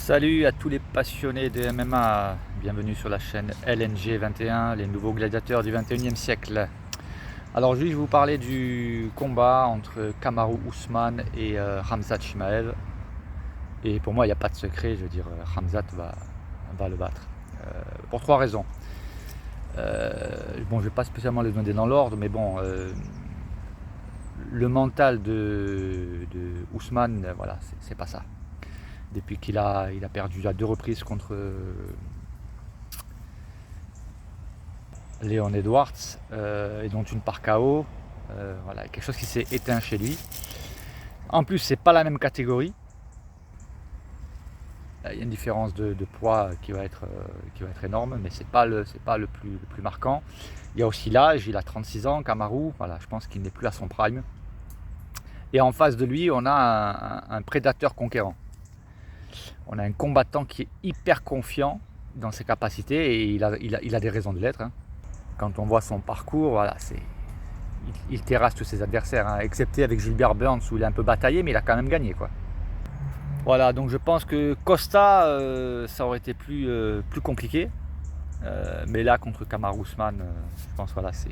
Salut à tous les passionnés de MMA, bienvenue sur la chaîne LNG21, les nouveaux gladiateurs du 21e siècle. Alors aujourd'hui je vais vous parler du combat entre Kamaru Usman et Khamzat Chimaev. Et pour moi il n'y a pas de secret, je veux dire Khamzat va le battre. Pour trois raisons. Bon, je ne vais pas spécialement les donner dans l'ordre, mais bon, le mental de Usman, voilà, c'est pas ça. Depuis qu'il a perdu à 2 reprises contre Leon Edwards, et dont une par KO. Voilà, quelque chose qui s'est éteint chez lui. En plus, c'est pas la même catégorie. Il y a une différence de poids qui va être énorme, mais c'est pas le plus marquant. Il y a aussi l'âge, il a 36 ans, Kamaru, voilà, je pense qu'il n'est plus à son prime. Et en face de lui, on a un prédateur conquérant. On a un combattant qui est hyper confiant dans ses capacités et il a des raisons de l'être. Hein. Quand on voit son parcours, voilà, il terrasse tous ses adversaires, hein, excepté avec Gilbert Burns où il a un peu bataillé, mais il a quand même gagné, quoi. Voilà, donc je pense que Costa, ça aurait été plus compliqué. Mais là, contre Kamaru Usman, je pense voilà, c'est.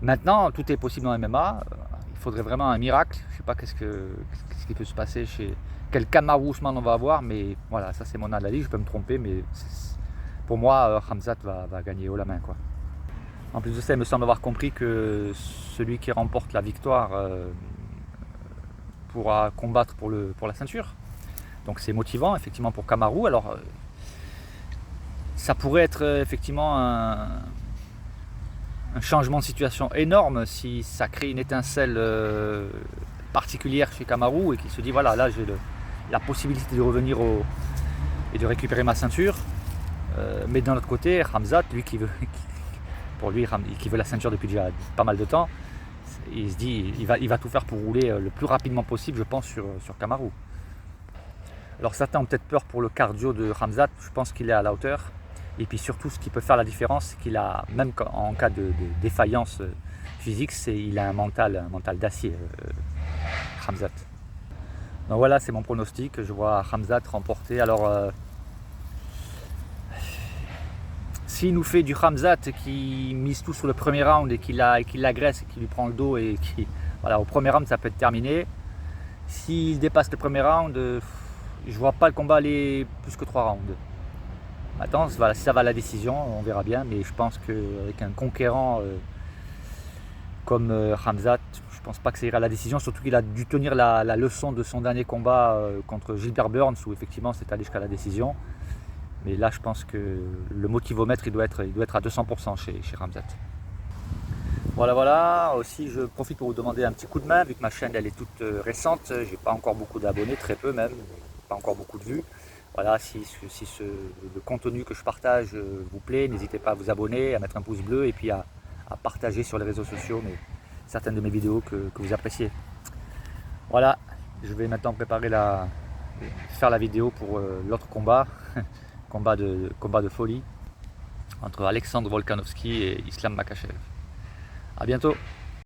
Maintenant, tout est possible en MMA. Il faudrait vraiment un miracle. Je ne sais pas qu'est-ce qui peut se passer chez quel Kamaru Usman on va avoir, mais voilà, ça c'est mon analyse. Je peux me tromper, mais pour moi, Khamzat va gagner haut la main, quoi. En plus de ça, il me semble avoir compris que celui qui remporte la victoire pourra combattre pour la ceinture. Donc c'est motivant effectivement pour Kamaru. Alors ça pourrait être effectivement un changement de situation énorme si ça crée une étincelle particulière chez Kamaru et qu'il se dit voilà, là j'ai la possibilité de revenir et de récupérer ma ceinture. Mais d'un autre côté, Khamzat, lui qui veut la ceinture depuis déjà pas mal de temps, il se dit il va tout faire pour rouler le plus rapidement possible, je pense, sur Kamaru. Alors certains ont peut-être peur pour le cardio de Khamzat, je pense qu'il est à la hauteur. Et puis surtout, ce qui peut faire la différence, c'est qu'il a, même en cas de défaillance physique, il a un mental d'acier, Khamzat. Donc voilà, c'est mon pronostic. Je vois Khamzat remporter. Alors, s'il nous fait du Khamzat qui mise tout sur le premier round et qu'il l'agresse et qu'il lui prend le dos et voilà, au premier round, ça peut être terminé. S'il dépasse le premier round, je vois pas le combat aller plus que 3 rounds. Attends, voilà, si ça va à la décision, on verra bien, mais je pense qu'avec un conquérant comme Khamzat, je pense pas que ça ira à la décision, surtout qu'il a dû tenir la leçon de son dernier combat contre Gilbert Burns, où effectivement c'est allé jusqu'à la décision. Mais là, je pense que le motivomètre, il doit être à 200% chez Khamzat. Voilà, aussi je profite pour vous demander un petit coup de main, vu que ma chaîne elle est toute récente, j'ai pas encore beaucoup d'abonnés, très peu même, pas encore beaucoup de vues. Voilà, si le contenu que je partage vous plaît, n'hésitez pas à vous abonner, à mettre un pouce bleu et puis à partager sur les réseaux sociaux certaines de mes vidéos que vous appréciez. Voilà, je vais maintenant faire la vidéo pour l'autre combat, combat de folie entre Alexandre Volkanovski et Islam Makhachev. A bientôt.